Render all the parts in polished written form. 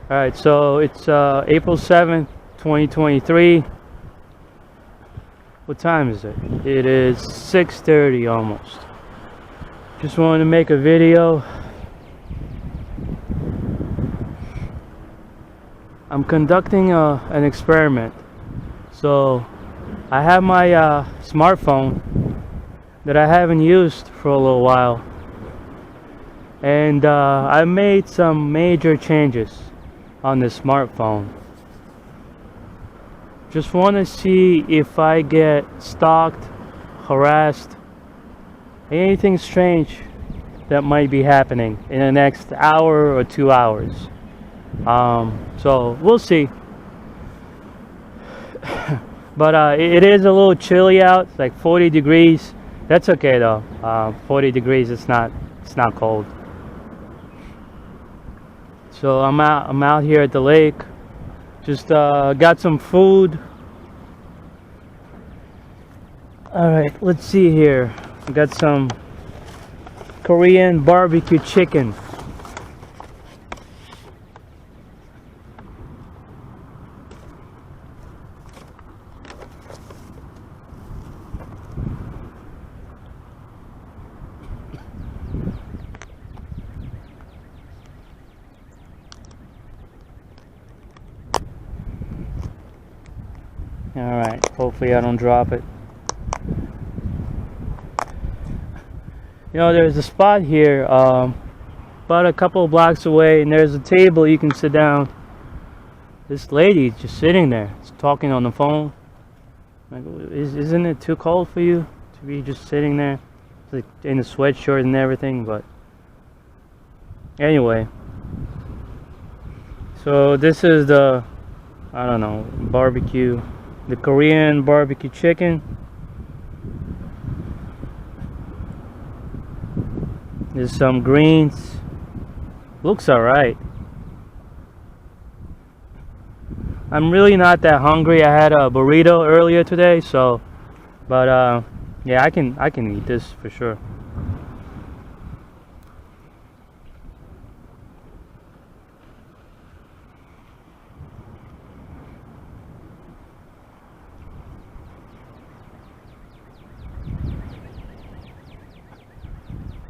Alright, so it's April 7th, 2023. What time is it? It is 6:30 almost. Just wanted to make a video. I'm conducting an experiment. So I have my smartphone that I haven't used for a little while. And I made some major changes on the smartphone. Just want to see if I get stalked, harassed, anything strange that might be happening in the next hour or 2 hours. So we'll see. But it is a little chilly out. It's like 40 degrees. That's okay though. 40 degrees. It's not cold. So I'm out here at the lake. Just got some food. All right, let's see here. I got some Korean barbecue chicken. Alright, hopefully I don't drop it. You know, there's a spot here about a couple of blocks away, and there's a table you can sit down. This lady's just sitting there, talking on the phone. Like, isn't it too cold for you to be just sitting there? It's like in a sweatshirt and everything, but anyway. So this is the, I don't know, barbecue. The Korean barbecue chicken. There's some greens. Looks alright. I'm really not that hungry. I had a burrito earlier today, so but yeah, I can eat this for sure.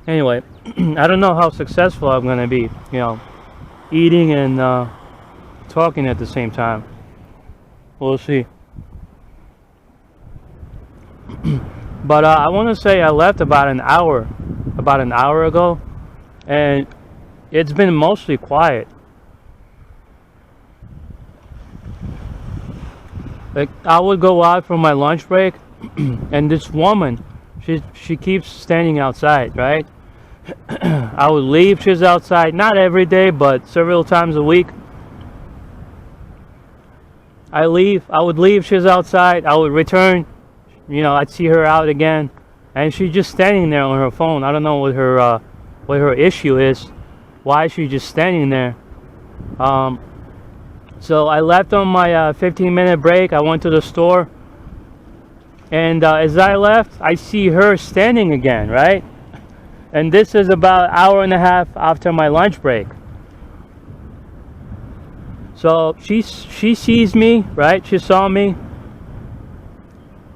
Anyway, I don't know how successful I'm gonna be, you know, eating and talking at the same time. We'll see. But I want to say I left about an hour ago, and it's been mostly quiet. Like, I would go out for my lunch break, and this woman, she keeps standing outside, right? I would leave, she's outside, not every day, but several times a week. I would leave, she's outside, I would return, you know, I'd see her out again, and she's just standing there on her phone. I don't know what her issue is. Why is she just standing there? So I left on my 15-minute break. I went to the store, and as I left, I see her standing again, right? And this is about an hour and a half after my lunch break. So she sees me, right? She saw me.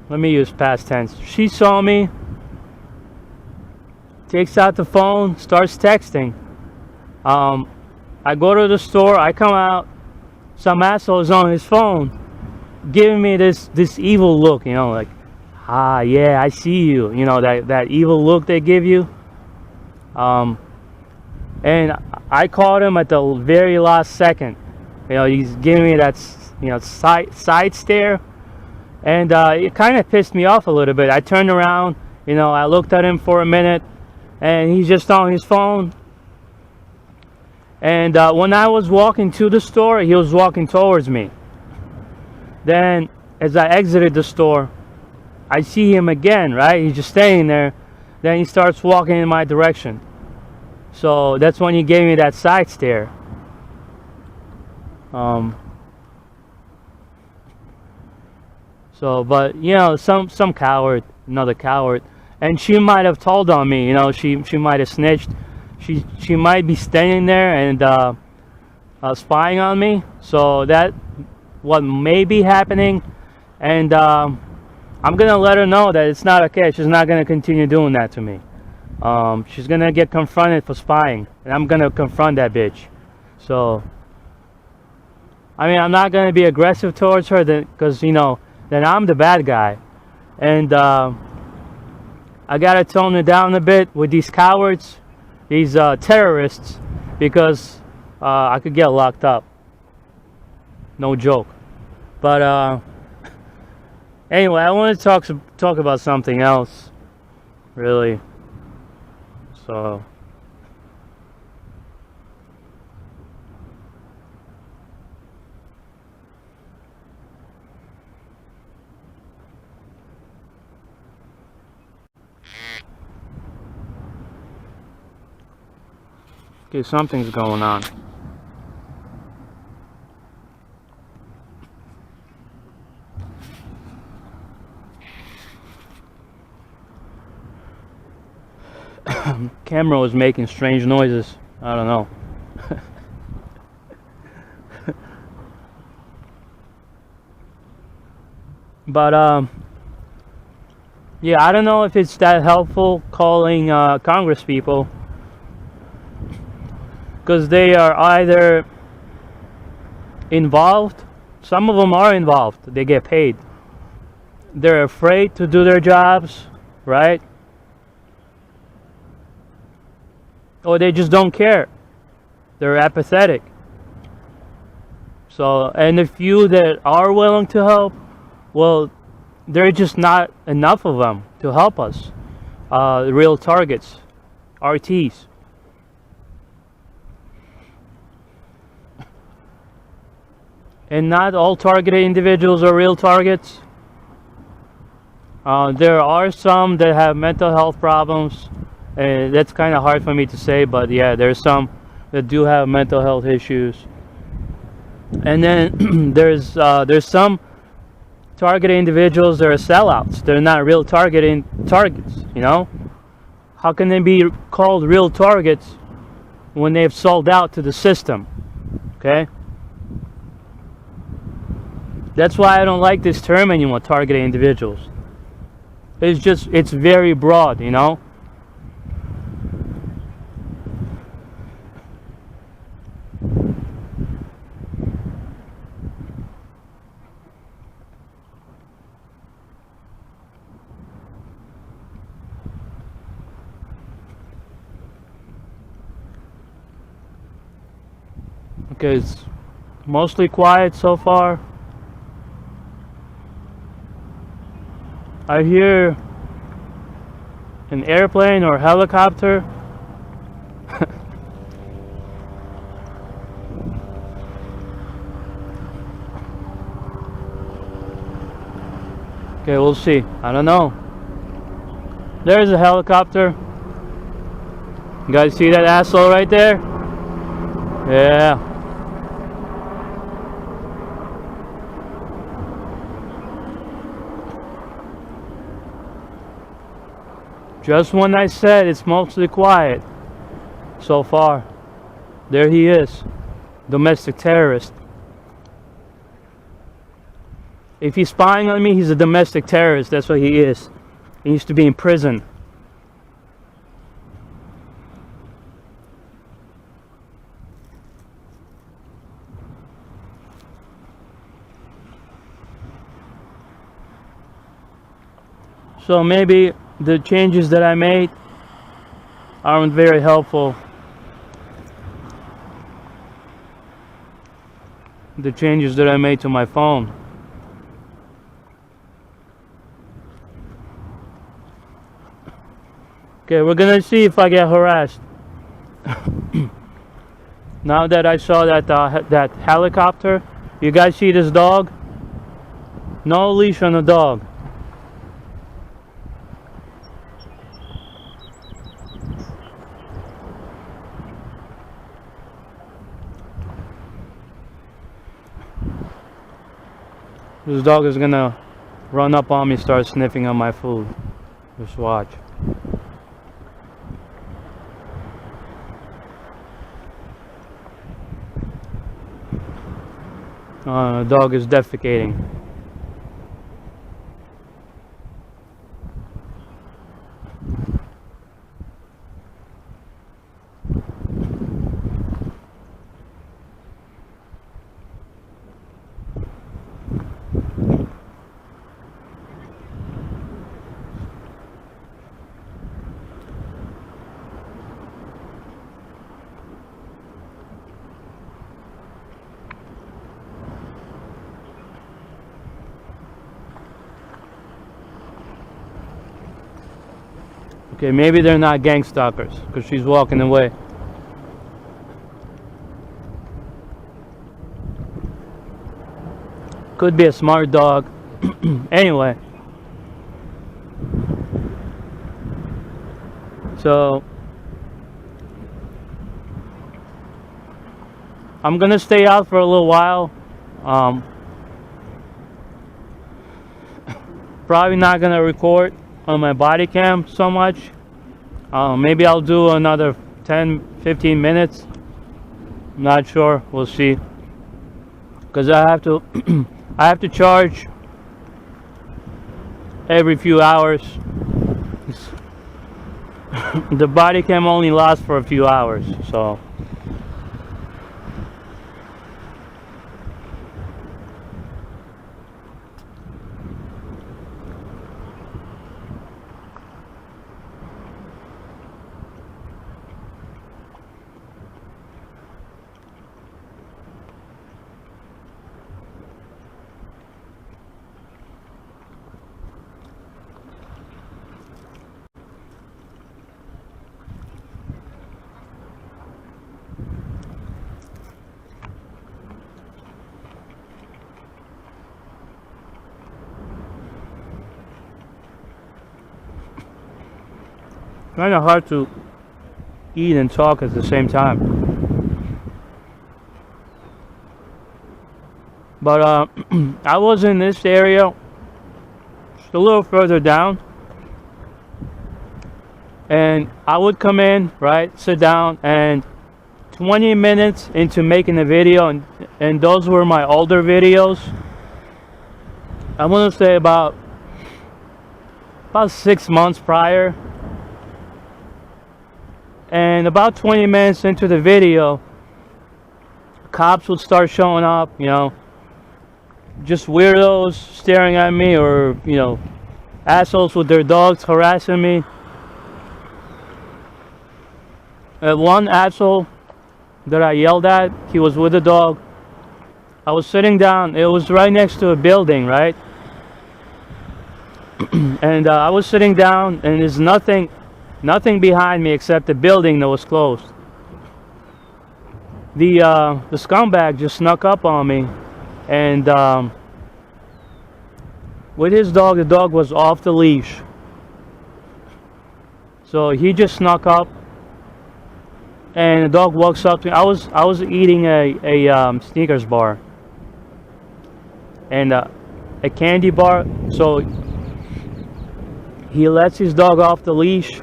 Let me use past tense. She saw me, takes out the phone, starts texting. I go to the store, I come out, some asshole is on his phone, giving me this evil look, you know, like, ah, yeah, I see you, you know, that evil look they give you. And I caught him at the very last second. You know, he's giving me that, you know, side stare, and it kind of pissed me off a little bit. I turned around, you know, I looked at him for a minute, and he's just on his phone. And when I was walking to the store, he was walking towards me. Then, as I exited the store, I see him again, right? He's just staying there. Then he starts walking in my direction. So that's when he gave me that side stare. So, but you know, some coward, another coward, and she might have told on me. You know, she might have snitched. She might be standing there and spying on me. So that what may be happening, and I'm gonna let her know that it's not okay. She's not gonna continue doing that to me. She's gonna get confronted for spying, and I'm gonna confront that bitch. So, I mean, I'm not gonna be aggressive towards her, because you know, then I'm the bad guy, and I gotta tone it down a bit with these cowards, these terrorists, because I could get locked up. No joke. But anyway, I want to talk about something else, really. So. Okay, something's going on. Camera was making strange noises. I don't know. But yeah, I don't know if it's that helpful calling Congress people, because they are either involved. Some of them are involved. They get paid. They're afraid to do their jobs, right? Or they just don't care. They're apathetic. So, and the few that are willing to help, well, there are just not enough of them to help us. Real targets, RTs. And not all targeted individuals are real targets. There are some that have mental health problems. That's kind of hard for me to say, but yeah, there's some that do have mental health issues. And then there's some targeted individuals that are sellouts. They're not real targets, you know? How can they be called real targets when they've sold out to the system? Okay? That's why I don't like this term anymore, targeted individuals. It's very broad, you know? Okay, it's mostly quiet so far. I hear an airplane or helicopter. Okay, we'll see. I don't know. There's a helicopter. You guys see that asshole right there? Yeah. Just when I said it's mostly quiet so far, there he is, domestic terrorist. If he's spying on me, he's a domestic terrorist. That's what he is. He needs to be in prison. So maybe the changes that I made aren't very helpful. The changes that I made to my phone. Okay, we're gonna see if I get harassed. Now that I saw that helicopter, you guys see this dog? No leash on the dog. This dog is gonna run up on me, start sniffing on my food. Just watch. Dog is defecating. Okay, maybe they're not gang stalkers because she's walking away. Could be a smart dog. Anyway, so I'm gonna stay out for a little while. Probably not gonna record on my body cam so much. Maybe I'll do another 10-15 minutes. I'm not sure, we'll see, because I have to I have to charge every few hours. The body cam only lasts for a few hours, so kind of hard to eat and talk at the same time. But I was in this area, just a little further down, and I would come in, right, sit down, and 20 minutes into making a video, and those were my older videos. I want to say about 6 months prior. And about 20 minutes into the video, cops would start showing up, you know, just weirdos staring at me, or, you know, assholes with their dogs harassing me. One asshole that I yelled at, he was with a dog. I was sitting down, it was right next to a building, right? And I was sitting down, and there's nothing behind me except the building that was closed. The scumbag just snuck up on me, and with his dog, the dog was off the leash. So he just snuck up, and the dog walks up to me. I was eating a Snickers bar and a candy bar. So he lets his dog off the leash.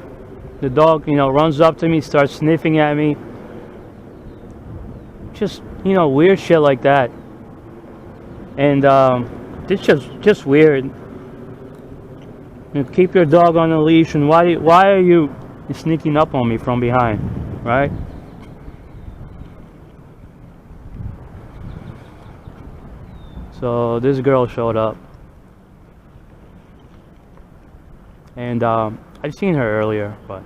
The dog, you know, runs up to me, starts sniffing at me. Just, you know, weird shit like that. And it's just weird. You keep your dog on a leash, and why are you sneaking up on me from behind, right? So this girl showed up, and I've seen her earlier, but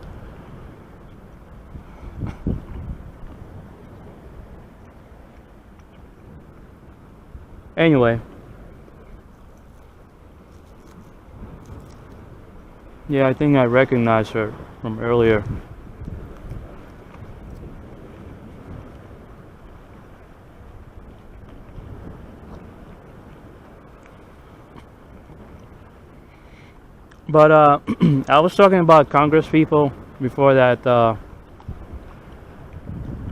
anyway, yeah, I think I recognize her from earlier. But I was talking about Congress people before that that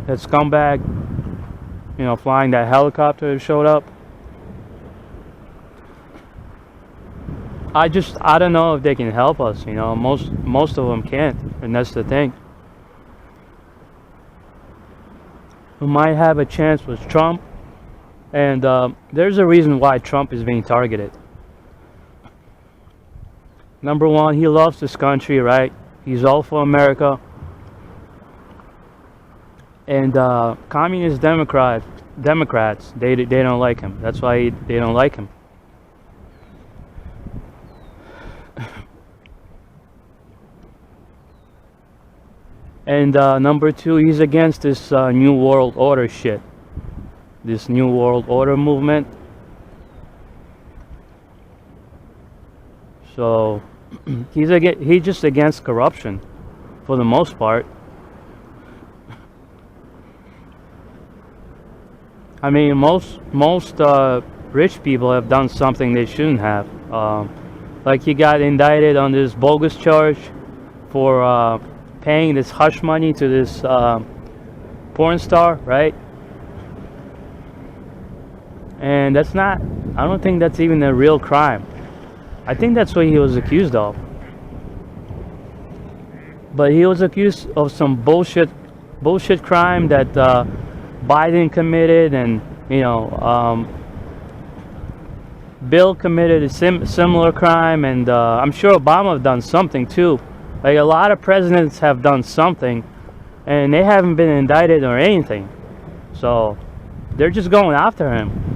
scumbag, you know, flying that helicopter showed up. I don't know if they can help us, you know. Most of them can't, and that's the thing. We might have a chance with Trump, And there's a reason why Trump is being targeted. Number one, he loves this country, right? He's all for America. And communist Democrats, they don't like him. That's why they don't like him. And number two, he's against this New World Order shit. This New World Order movement. So he's just against corruption for the most part. I mean, most rich people have done something they shouldn't have. Like he got indicted on this bogus charge for paying this hush money to this porn star, right? And that's not, I don't think that's even a real crime. I think that's what he was accused of. But he was accused of some bullshit crime that Biden committed, and Bill committed a similar crime, and I'm sure Obama have done something too. Like a lot of presidents have done something, and they haven't been indicted or anything. So they're just going after him.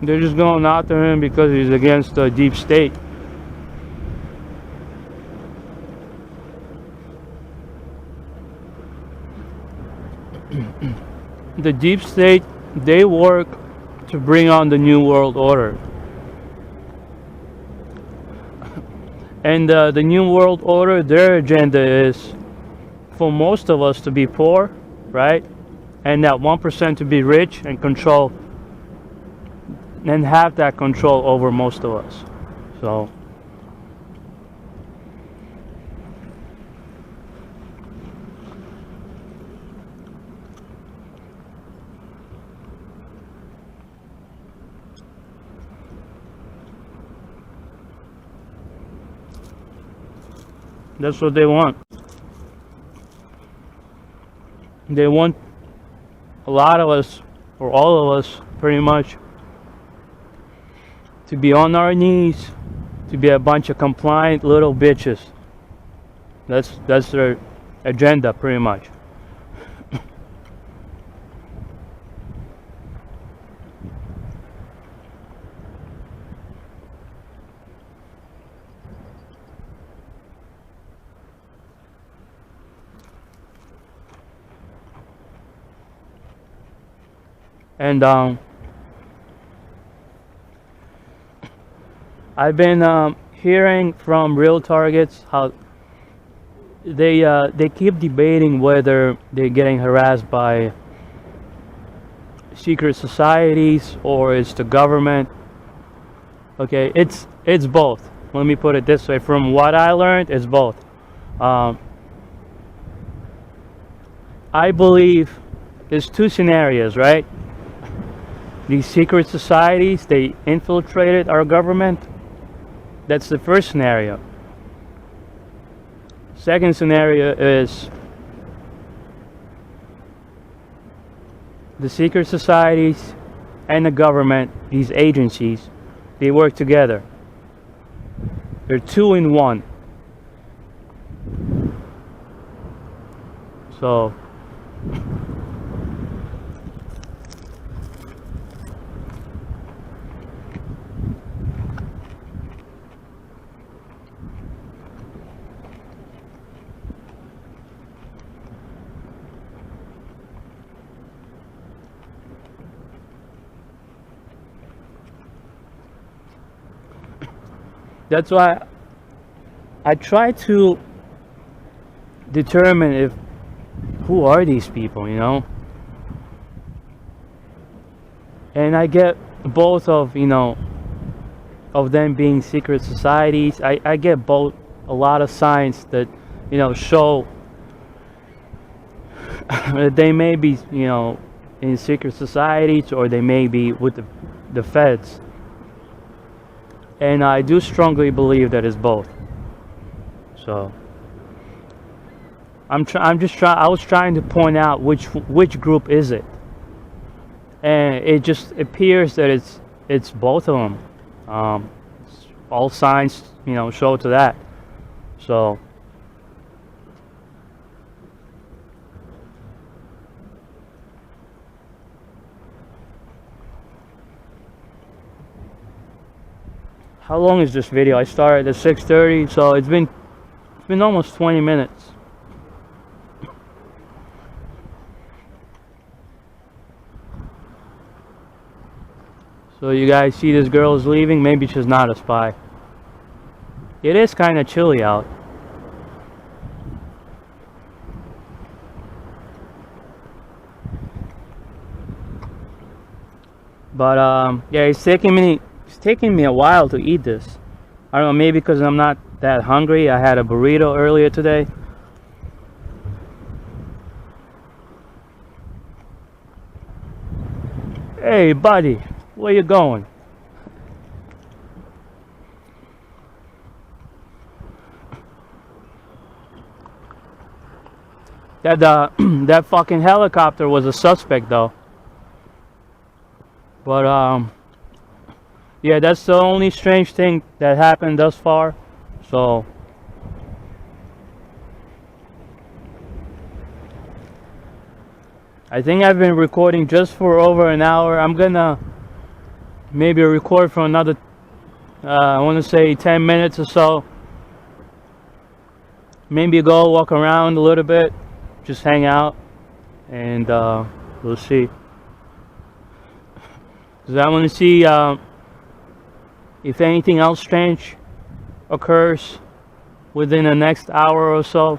They're just going after him because he's against the deep state. The deep state, they work to bring on the New World Order. And the New World Order, their agenda is for most of us to be poor, right? And that 1% to be rich and control, and have that control over most of us. So that's what they want. They want a lot of us, or all of us pretty much, to be on our knees, to be a bunch of compliant little bitches. That's their agenda pretty much. And I've been hearing from real targets how they keep debating whether they're getting harassed by secret societies or it's the government. Okay, it's both. Let me put it this way. From what I learned, it's both. I believe there's two scenarios, right? These secret societies, they infiltrated our government. That's the first scenario. Second scenario is the secret societies and the government, these agencies, they work together. They're two in one. So that's why I try to determine who are these people, And I get both of, of them being secret societies. I get both, a lot of signs that, show that they may be, in secret societies, or they may be with the feds. And I do strongly believe that it's both. So I was trying to point out which group is it, and it just appears that it's both of them. All signs, show to that. So how long is this video? I started at 6:30, so it's been almost 20 minutes. So you guys see this girl is leaving? Maybe she's not a spy. It is kind of chilly out. But yeah, it's taking me a while to eat this. I don't know, maybe because I'm not that hungry. I had a burrito earlier today. Hey buddy, where you going? That that fucking helicopter was a suspect though. But yeah, that's the only strange thing that happened thus far. So I think I've been recording just for over an hour. I'm gonna maybe record for another I want to say 10 minutes or so. Maybe go walk around a little bit, just hang out, and we'll see. Because I want to see if anything else strange occurs within the next hour or so.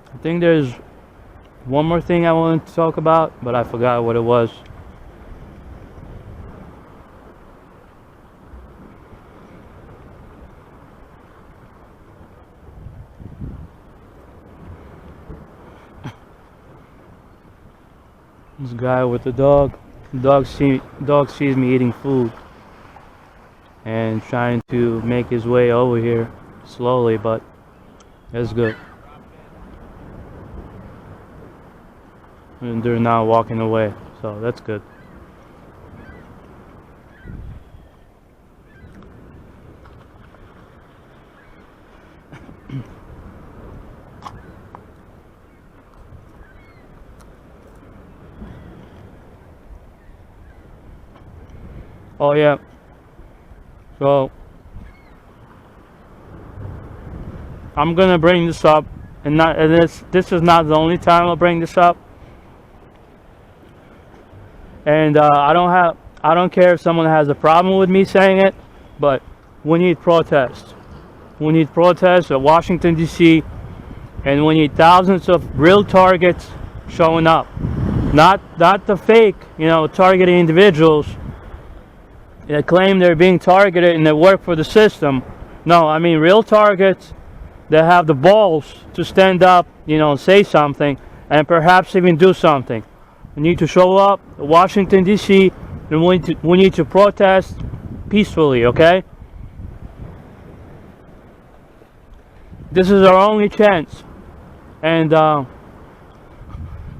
I think there's one more thing I wanted to talk about, but I forgot what it was. This guy with the dog. The dog sees me eating food and trying to make his way over here slowly, but that's good. And they're now walking away, so that's good. Oh yeah, so I'm gonna bring this up, and this is not the only time I'll bring this up. And I don't care if someone has a problem with me saying it, but we need protests. We need protests at Washington D.C. and we need thousands of real targets showing up, not the fake, targeting individuals that claim they're being targeted and they work for the system. No, I mean real targets that have the balls to stand up, say something, and perhaps even do something. We need to show up in Washington, D.C., and we need to protest peacefully, okay? This is our only chance. And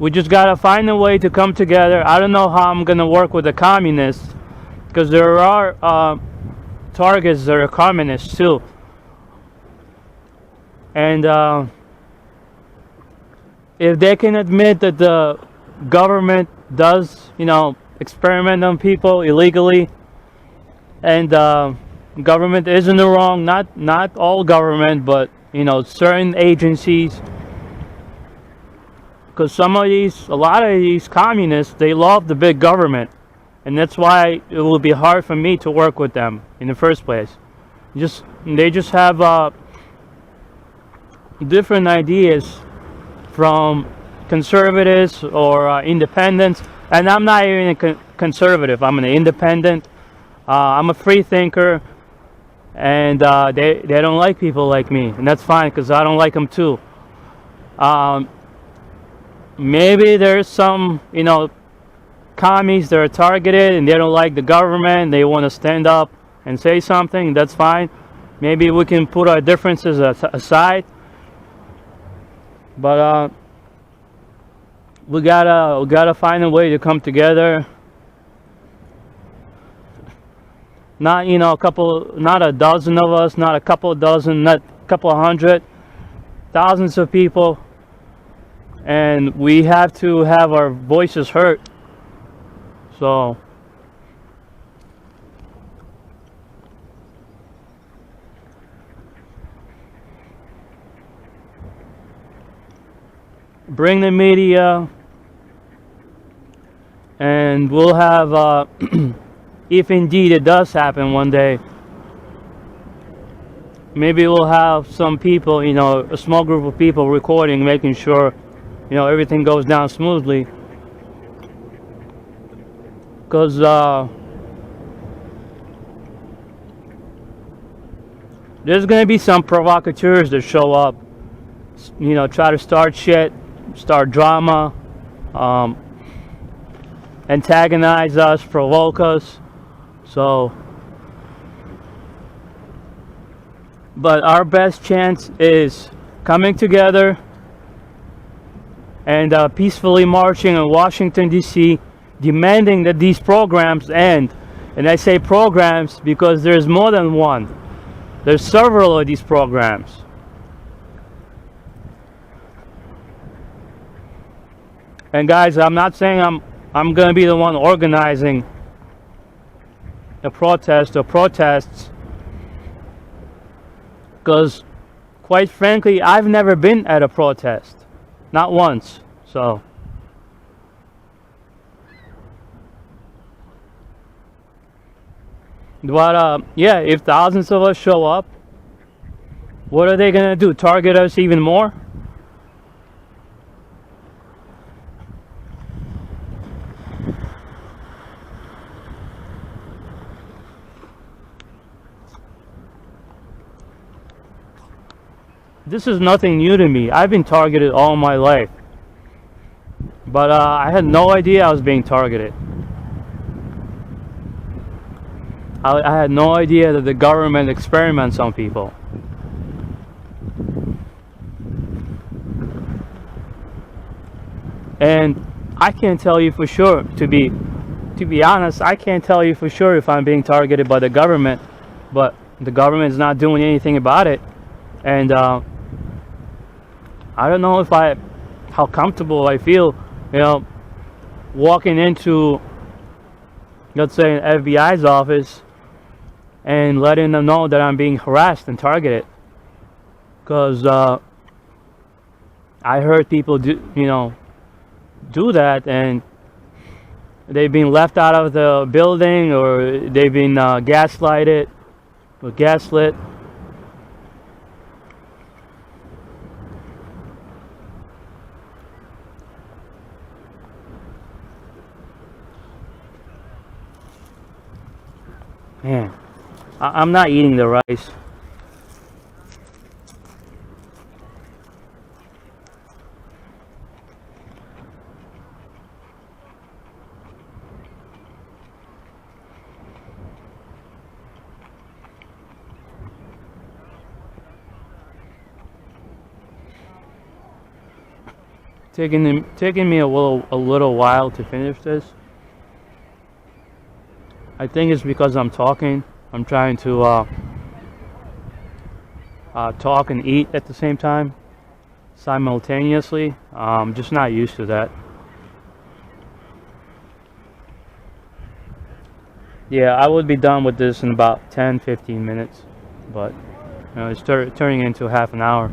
we just gotta find a way to come together. I don't know how I'm gonna work with the communists, because there are targets that are communists too. And if they can admit that the government does, experiment on people illegally, and government is in the wrong, not all government, but certain agencies, because a lot of these communists, they love the big government, and that's why it will be hard for me to work with them in the first place. They just have different ideas from conservatives or independents, and I'm not even a conservative. I'm an independent. I'm a free thinker, and they don't like people like me, and that's fine, because I don't like them too. Maybe there's some commies that are targeted and they don't like the government, they want to stand up and say something. That's fine. Maybe we can put our differences aside, but we gotta find a way to come together. Not not a dozen of us, not a couple dozen, not a couple of hundred, thousands of people, and we have to have our voices heard. So bring the media, and we'll have if indeed it does happen one day, maybe we'll have some people, a small group of people recording, making sure everything goes down smoothly. Because there's going to be some provocateurs that show up, try to start shit, start drama, antagonize us, provoke us. So, but our best chance is coming together and peacefully marching in Washington, D.C., demanding that these programs end. And I say programs because there's more than one. There's several of these programs. And guys, I'm not saying I'm going to be the one organizing a protest or protests, because quite frankly, I've never been at a protest. Not once. So but yeah, if thousands of us show up, what are they gonna do? Target us even more? This is nothing new to me. I've been targeted all my life, but I had no idea I was being targeted. I had no idea that the government experiments on people. And I can't tell you for sure, to be honest, I can't tell you for sure if I'm being targeted by the government, but the government is not doing anything about it. And I don't know how comfortable I feel, walking into, let's say, an FBI's office and letting them know that I'm being harassed and targeted. Because I heard people do that, and they've been left out of the building, or they've been gaslit. Man, I'm not eating the rice. taking me a little while to finish this. I think it's because I'm talking. I'm trying to talk and eat at the same time, simultaneously. I'm just not used to that. Yeah, I would be done with this in about 10-15 minutes, but it's turning into half an hour.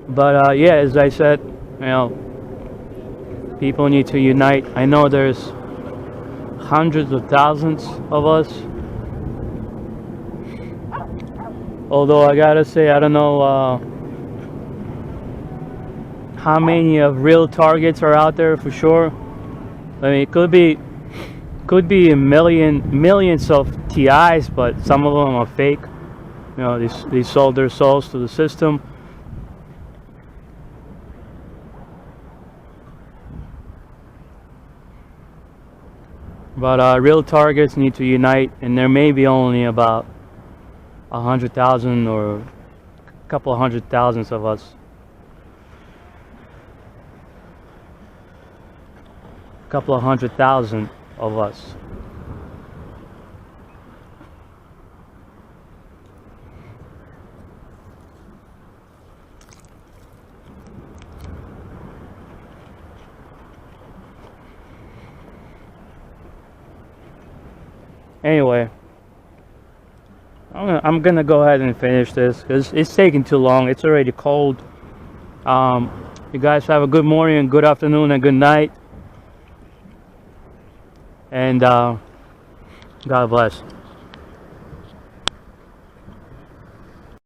But yeah, as I said, people need to unite. I know there's hundreds of thousands of us. Although I gotta say, I don't know how many of real targets are out there for sure. I mean, it could be millions of TIs, but some of them are fake. They sold their souls to the system. But real targets need to unite, and there may be only about 100,000 or a couple of 100,000 of us. A couple of 100,000 of us. Anyway, I'm gonna go ahead and finish this because it's taking too long. It's already cold. You guys have a good morning, good afternoon, and good night. And God bless.